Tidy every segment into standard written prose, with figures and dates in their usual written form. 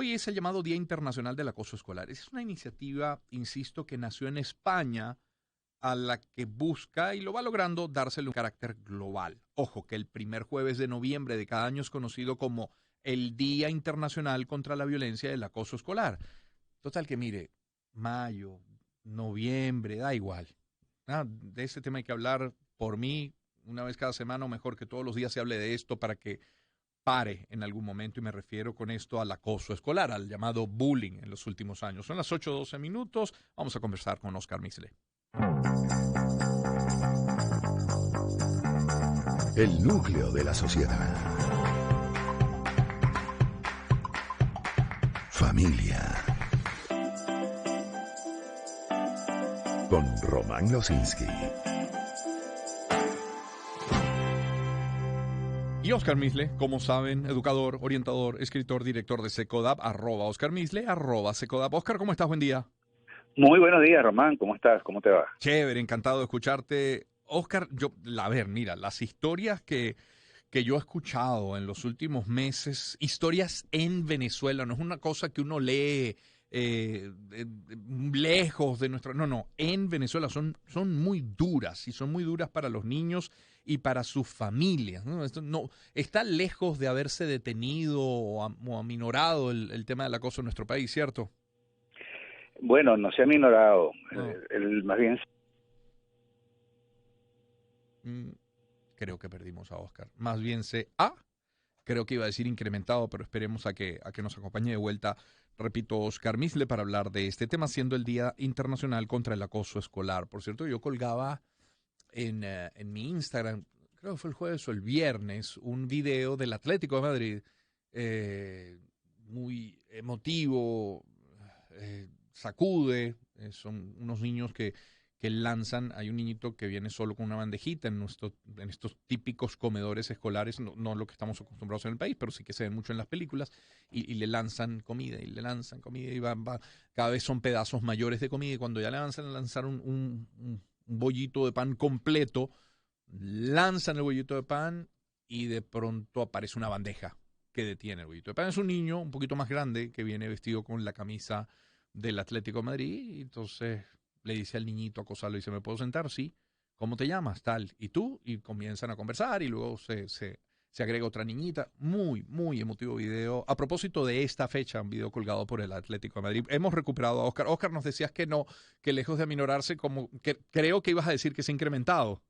Hoy es el llamado Día Internacional del Acoso Escolar. Es una iniciativa, insisto, que nació en España, a la que busca, y lo va logrando, dársele un carácter global. Ojo, que el primer jueves de noviembre de cada año es conocido como el Día Internacional contra la Violencia y el Acoso Escolar. Total que mire, mayo, noviembre, da igual. De ese tema hay que hablar por mí una vez cada semana, o mejor que todos los días se hable de esto para que pare en algún momento, y me refiero con esto al acoso escolar, al llamado bullying en los últimos años. Son las 8:12. Vamos a conversar con Oscar Misle. El núcleo de la sociedad. Familia. Con Román Losinski. Y Oscar Misle, como saben, educador, orientador, escritor, director de Secodap, @Oscar Misle, @Secodap. Oscar, ¿cómo estás? Buen día. Muy buenos días, Román. ¿Cómo estás? ¿Cómo te va? Chévere, encantado de escucharte. Oscar, mira, las historias que yo he escuchado en los últimos meses, historias en Venezuela, no es una cosa que uno lee lejos de nuestra... No, en Venezuela son muy duras, y son muy duras para los niños y para sus familias, ¿no? Esto no está lejos de haberse detenido o aminorado el tema del acoso en nuestro país, ¿cierto? Bueno, no se ha minorado. No. Más bien, Mm, Creo que perdimos a Oscar. Más bien creo que iba a decir incrementado, pero esperemos a que nos acompañe de vuelta. Repito, Oscar Misle, para hablar de este tema, siendo el Día Internacional contra el Acoso Escolar. Por cierto, yo colgaba en mi Instagram, creo que fue el jueves o el viernes, un video del Atlético de Madrid, muy emotivo, sacude. Son unos niños que lanzan. Hay un niñito que viene solo con una bandejita en estos típicos comedores escolares, no lo que estamos acostumbrados en el país, pero sí que se ven mucho en las películas, y le lanzan comida, y le lanzan comida, y cada vez son pedazos mayores de comida, y cuando ya le avanzan a lanzar un bollito de pan completo, lanzan el bollito de pan, y de pronto aparece una bandeja que detiene el bollito de pan. Es un niño un poquito más grande que viene vestido con la camisa del Atlético de Madrid, y entonces le dice al niñito, acosarlo, y dice: ¿me puedo sentar? Sí. ¿Cómo te llamas? Tal. ¿Y tú? Y comienzan a conversar, y luego se agrega otra niñita. Muy, muy emotivo video. A propósito de esta fecha, un video colgado por el Atlético de Madrid. Hemos recuperado a Oscar. Oscar, nos decías que no, que lejos de aminorarse, como que creo que ibas a decir que se ha incrementado.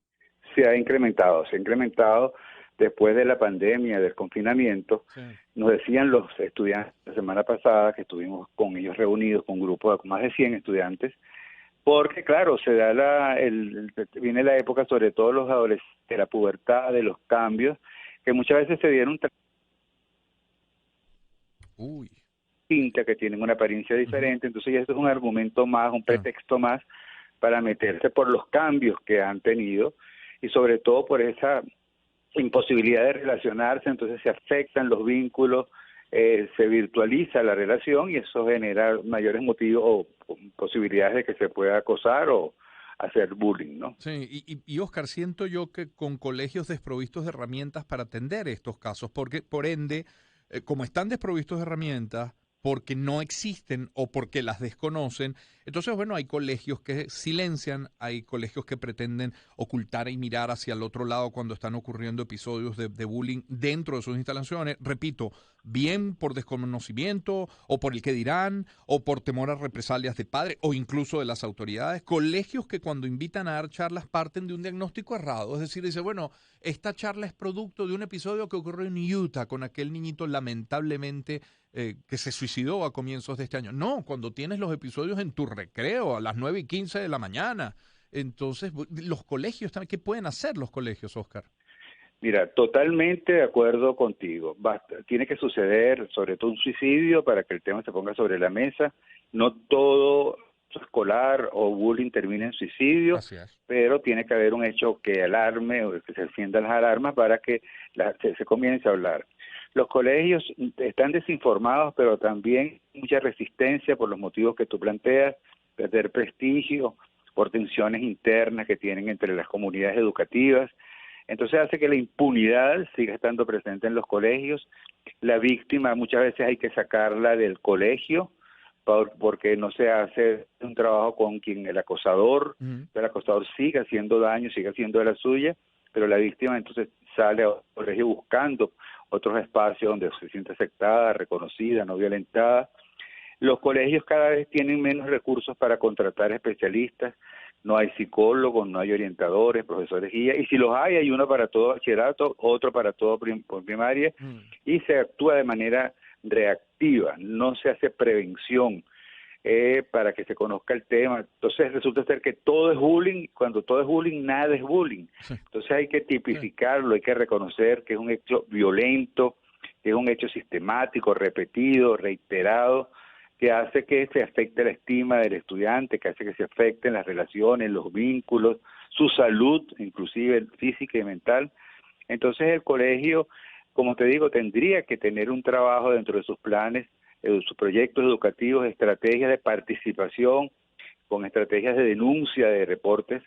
se ha incrementado. Se ha incrementado después de la pandemia, del confinamiento. Sí. Nos decían los estudiantes la semana pasada, que estuvimos con ellos reunidos, con un grupo de más de 100 estudiantes, porque claro, viene la época, sobre todo los adolescentes, de la pubertad, de los cambios, que muchas veces se dieron Uy. distintas, que tienen una apariencia diferente. Entonces ya esto es un argumento más, un Claro. pretexto más para meterse por los cambios que han tenido, y sobre todo por esa imposibilidad de relacionarse. Entonces se afectan los vínculos, se virtualiza la relación, y eso genera mayores motivos o posibilidades de que se pueda acosar o hacer bullying, ¿no? Sí, y Oscar, siento yo que con colegios desprovistos de herramientas para atender estos casos, porque por ende, como están desprovistos de herramientas, porque no existen o porque las desconocen, entonces, bueno, hay colegios que silencian, hay colegios que pretenden ocultar y mirar hacia el otro lado cuando están ocurriendo episodios de bullying dentro de sus instalaciones. Repito, bien por desconocimiento, o por el que dirán, o por temor a represalias de padres o incluso de las autoridades. Colegios que cuando invitan a dar charlas parten de un diagnóstico errado, es decir, dice: bueno, esta charla es producto de un episodio que ocurrió en Utah con aquel niñito lamentablemente que se suicidó a comienzos de este año. No, cuando tienes los episodios en tu recreo a las 9:15 de la mañana. Entonces, los colegios también, ¿qué pueden hacer los colegios, Oscar? Mira, totalmente de acuerdo contigo. Tiene que suceder, sobre todo un suicidio, para que el tema se ponga sobre la mesa. No todo escolar o bullying termina en suicidio, Así es. pero tiene que haber un hecho que alarme o que se enciendan las alarmas para que se comience a hablar. Los colegios están desinformados, pero también mucha resistencia por los motivos que tú planteas: perder prestigio, por tensiones internas que tienen entre las comunidades educativas. Entonces hace que la impunidad siga estando presente en los colegios. La víctima muchas veces hay que sacarla del colegio porque no se hace un trabajo con quien el acosador siga haciendo daño, siga haciendo de la suya, pero la víctima entonces sale al colegio buscando otros espacios donde se siente aceptada, reconocida, no violentada. Los colegios cada vez tienen menos recursos para contratar especialistas, no hay psicólogos, no hay orientadores, profesores guía, y si los hay uno para todo bachillerato, otro para todo primaria, y se actúa de manera reactiva, no se hace prevención para que se conozca el tema. Entonces resulta ser que todo es bullying, cuando todo es bullying, nada es bullying. Entonces hay que tipificarlo, hay que reconocer que es un hecho violento, que es un hecho sistemático, repetido, reiterado, que hace que se afecte la estima del estudiante, que hace que se afecten las relaciones, los vínculos, su salud, inclusive física y mental. Entonces el colegio, como te digo, tendría que tener un trabajo dentro de sus planes, sus proyectos educativos, estrategias de participación, con estrategias de denuncia de reportes,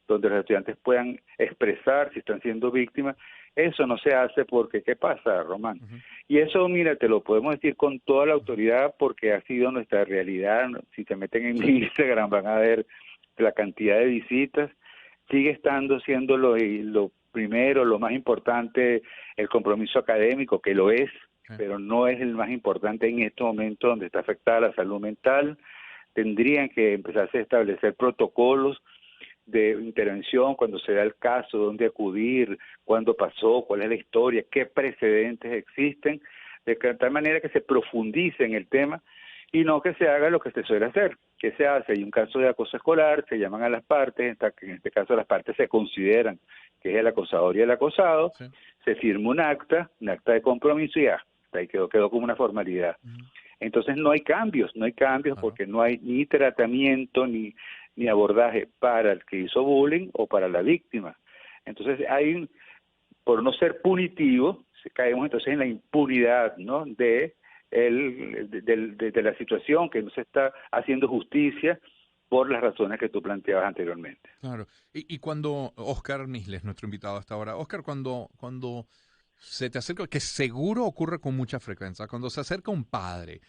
donde los estudiantes puedan expresar si están siendo víctimas. Eso no se hace porque, ¿qué pasa, Román? Y eso, mira, te lo podemos decir con toda la autoridad porque ha sido nuestra realidad. Si se meten en mi Instagram van a ver la cantidad de visitas. Sigue estando siendo lo primero, lo más importante, el compromiso académico, que lo es, pero no es el más importante en este momento donde está afectada la salud mental. Tendrían que empezarse a establecer protocolos de intervención cuando se da el caso, dónde acudir, cuándo pasó, cuál es la historia, qué precedentes existen, de tal manera que se profundice en el tema y no que se haga lo que se suele hacer. ¿Qué se hace? Hay un caso de acoso escolar, se llaman a las partes, en este caso las partes se consideran que es el acosador y el acosado, se firma un acta de compromiso y ya, ahí quedó como una formalidad. Entonces no hay cambios porque no hay ni tratamiento ni abordaje para el que hizo bullying o para la víctima. Entonces por no ser punitivo, caemos entonces en la impunidad, ¿no? de la situación, que no se está haciendo justicia por las razones que tú planteabas anteriormente. Claro. Y cuando Oscar Nisles, nuestro invitado hasta ahora, Oscar, cuando se te acerca, que seguro ocurre con mucha frecuencia, cuando se acerca un padre,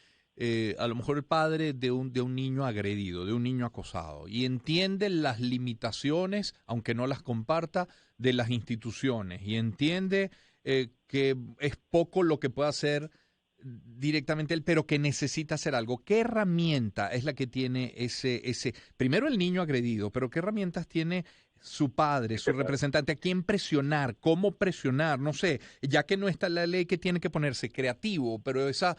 a lo mejor el padre de un niño agredido, de un niño acosado, y entiende las limitaciones, aunque no las comparta, de las instituciones, y entiende que es poco lo que puede hacer directamente él, pero que necesita hacer algo. ¿Qué herramienta es la que tiene primero el niño agredido, pero qué herramientas tiene su padre, su representante? ¿A quién presionar? ¿Cómo presionar? No sé, ya que no está la ley, que tiene que ponerse creativo, pero eso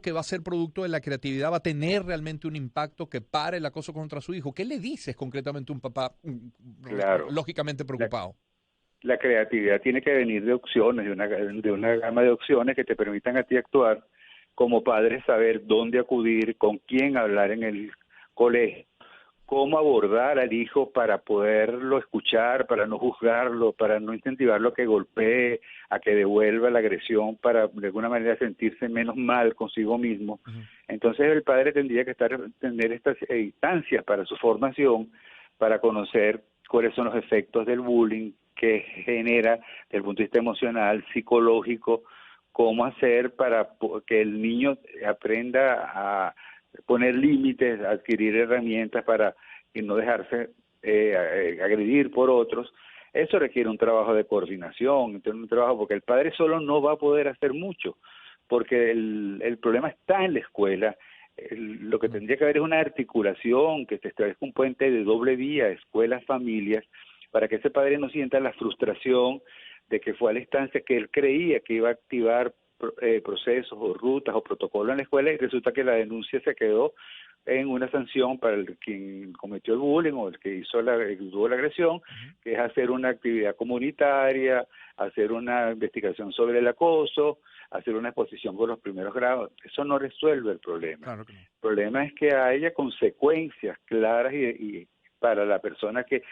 que va a ser producto de la creatividad va a tener realmente un impacto que pare el acoso contra su hijo. ¿Qué le dices concretamente a un papá lógicamente preocupado? La creatividad tiene que venir de opciones, de una gama de opciones que te permitan a ti actuar como padre, saber dónde acudir, con quién hablar en el colegio, cómo abordar al hijo para poderlo escuchar, para no juzgarlo, para no incentivarlo a que golpee, a que devuelva la agresión, para de alguna manera sentirse menos mal consigo mismo. Entonces el padre tendría que tener estas instancias para su formación, para conocer cuáles son los efectos del bullying, que genera desde el punto de vista emocional, psicológico, cómo hacer para que el niño aprenda a poner límites, a adquirir herramientas para no dejarse agredir por otros. Eso requiere un trabajo de coordinación, un trabajo porque el padre solo no va a poder hacer mucho, porque el problema está en la escuela. Lo que tendría que haber es una articulación, que se establezca un puente de doble vía, escuelas, familias, para que ese padre no sienta la frustración de que fue a la instancia que él creía que iba a activar procesos o rutas o protocolos en la escuela y resulta que la denuncia se quedó en una sanción para quien cometió el bullying o el que tuvo la agresión, que es hacer una actividad comunitaria, hacer una investigación sobre el acoso, hacer una exposición con los primeros grados. Eso no resuelve el problema. Claro que no. El problema es que haya consecuencias claras y para la persona que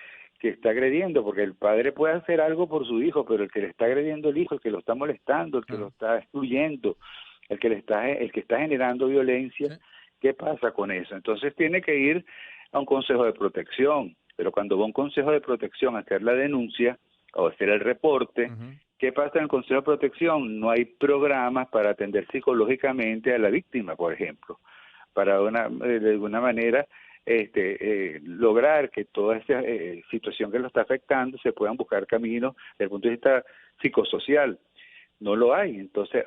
está agrediendo, porque el padre puede hacer algo por su hijo, pero el que le está agrediendo el hijo, el que lo está molestando, el que lo está excluyendo, el que está generando violencia, ¿qué pasa con eso? Entonces tiene que ir a un consejo de protección, pero cuando va a un consejo de protección a hacer la denuncia, o hacer el reporte. Ujú. ¿Qué pasa en el Consejo de Protección? No hay programas para atender psicológicamente a la víctima, por ejemplo, para de alguna manera lograr que toda esa situación que lo está afectando se puedan buscar caminos desde el punto de vista psicosocial. No lo hay. Entonces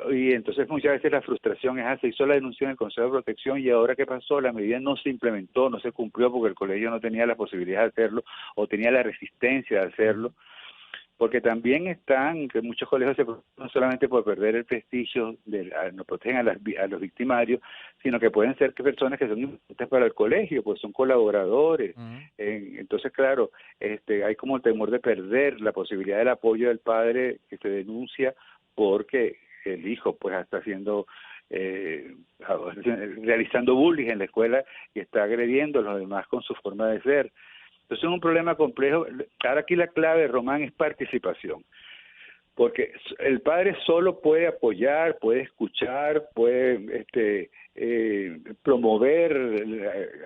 muchas veces la frustración es, se hizo la denuncia en el Consejo de Protección y ahora ¿qué pasó? La medida no se implementó, no se cumplió porque el colegio no tenía la posibilidad de hacerlo o tenía la resistencia de hacerlo. Porque también están, que muchos colegios se protegen no solamente por perder el prestigio, no protegen a los victimarios, sino que pueden ser que personas que son importantes para el colegio, pues son colaboradores. Ujú. Entonces, claro, hay como el temor de perder la posibilidad del apoyo del padre que se denuncia porque el hijo pues está haciendo, realizando bullying en la escuela y está agrediendo a los demás con su forma de ser. Entonces es un problema complejo. Ahora aquí la clave, Román, es participación, porque el padre solo puede apoyar, puede escuchar, puede promover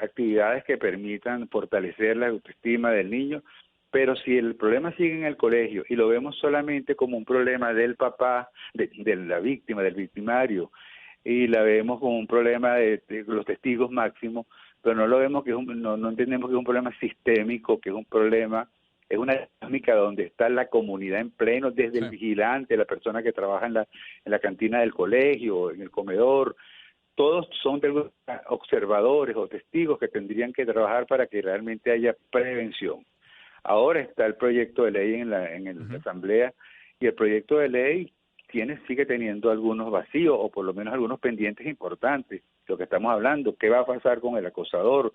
actividades que permitan fortalecer la autoestima del niño, pero si el problema sigue en el colegio y lo vemos solamente como un problema del papá, de la víctima, del victimario, y la vemos como un problema de los testigos máximos, pero no lo vemos que no entendemos que es un problema sistémico, que es un problema, es una dinámica donde está la comunidad en pleno, desde el vigilante, la persona que trabaja en la cantina del colegio, en el comedor, todos son observadores o testigos que tendrían que trabajar para que realmente haya prevención. Ahora está el proyecto de ley en la Asamblea y el proyecto de ley sigue teniendo algunos vacíos o por lo menos algunos pendientes importantes. Lo que estamos hablando, ¿qué va a pasar con el acosador?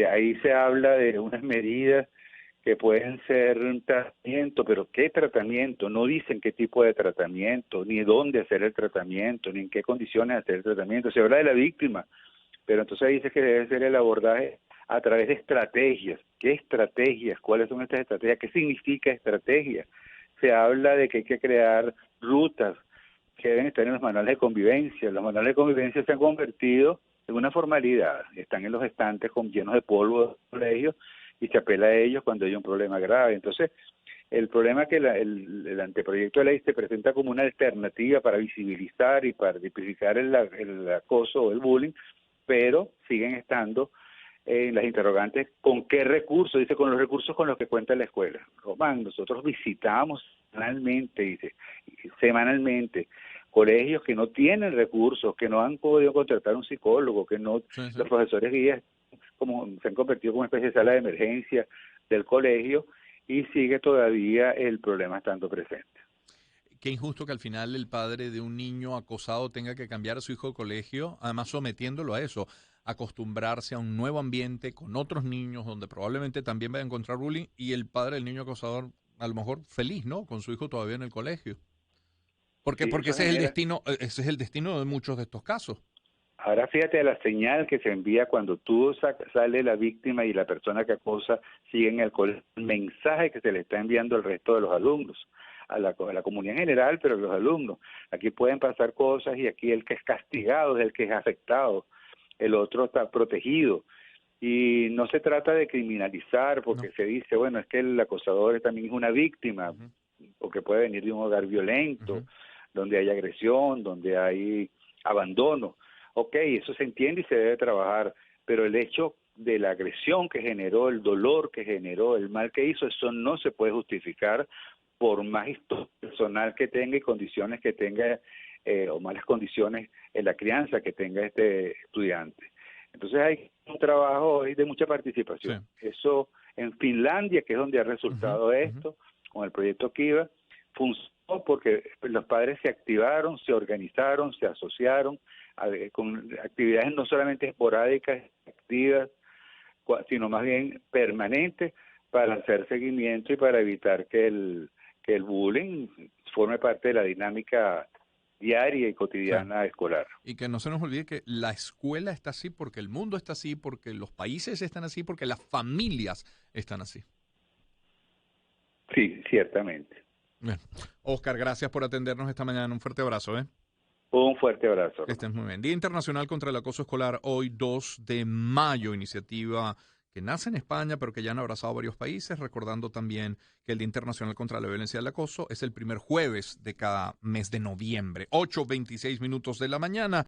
Ahí se habla de unas medidas que pueden ser un tratamiento, pero ¿qué tratamiento? No dicen qué tipo de tratamiento, ni dónde hacer el tratamiento, ni en qué condiciones hacer el tratamiento. Se habla de la víctima, pero entonces dice que debe ser el abordaje a través de estrategias. ¿Qué estrategias? ¿Cuáles son estas estrategias? ¿Qué significa estrategia? Se habla de que hay que crear rutas que deben estar en los manuales de convivencia. Los manuales de convivencia se han convertido en una formalidad. Están en los estantes llenos de polvo de colegios y se apela a ellos cuando hay un problema grave. Entonces, el problema es que el anteproyecto de ley se presenta como una alternativa para visibilizar y para tipificar el acoso o el bullying, pero siguen estando las interrogantes, ¿con qué recursos? Dice, con los recursos con los que cuenta la escuela. Román, nosotros visitamos semanalmente, colegios que no tienen recursos, que no han podido contratar un psicólogo, que no, Sí, sí. los profesores guías se han convertido como una especie de sala de emergencia del colegio y sigue todavía el problema estando presente. Qué injusto que al final el padre de un niño acosado tenga que cambiar a su hijo de colegio, además sometiéndolo a eso, acostumbrarse a un nuevo ambiente con otros niños donde probablemente también vaya a encontrar bullying y el padre del niño acosador a lo mejor feliz, ¿no? Con su hijo todavía en el colegio. ¿Por qué? Sí, Porque eso genera. ese es el destino de muchos de estos casos. Ahora fíjate la señal que se envía cuando tú sale la víctima y la persona que acosa sigue en el colegio, el mensaje que se le está enviando al resto de los alumnos, a la comunidad en general, pero a los alumnos. Aquí pueden pasar cosas y aquí el que es castigado es el que es afectado, el otro está protegido. Y no se trata de criminalizar porque No. se dice, bueno, es que el acosador también es una víctima, Ujú, porque puede venir de un hogar violento, ujú. donde hay agresión, donde hay abandono. Ok, eso se entiende y se debe trabajar, pero el hecho de la agresión que generó, el dolor que generó, el mal que hizo, eso no se puede justificar por más historia personal que tenga y condiciones que tenga, o malas condiciones en la crianza que tenga este estudiante. Entonces hay un trabajo hoy de mucha Sí. participación. Eso en Finlandia, que es donde ha Ujú, resultado ujú. esto, con el proyecto Kiva, funcionó porque los padres se activaron, se organizaron, se asociaron con actividades no solamente esporádicas, activas, sino más bien permanentes para hacer seguimiento y para evitar que el bullying forme parte de la dinámica diaria y Sí. cotidiana escolar. Y que no se nos olvide que la escuela está así porque el mundo está así, porque los países están así, porque las familias están así. Sí, ciertamente. Bien. Oscar, gracias por atendernos esta mañana. Un fuerte abrazo, ¿eh? Un fuerte abrazo, Que Román. estés muy bien. Día Internacional contra el Acoso Escolar, hoy 2 de mayo, iniciativa que nace en España, pero que ya han abrazado varios países, recordando también que el Día Internacional contra la Violencia y el Acoso es el primer jueves de cada mes de noviembre, 8:26 de la mañana.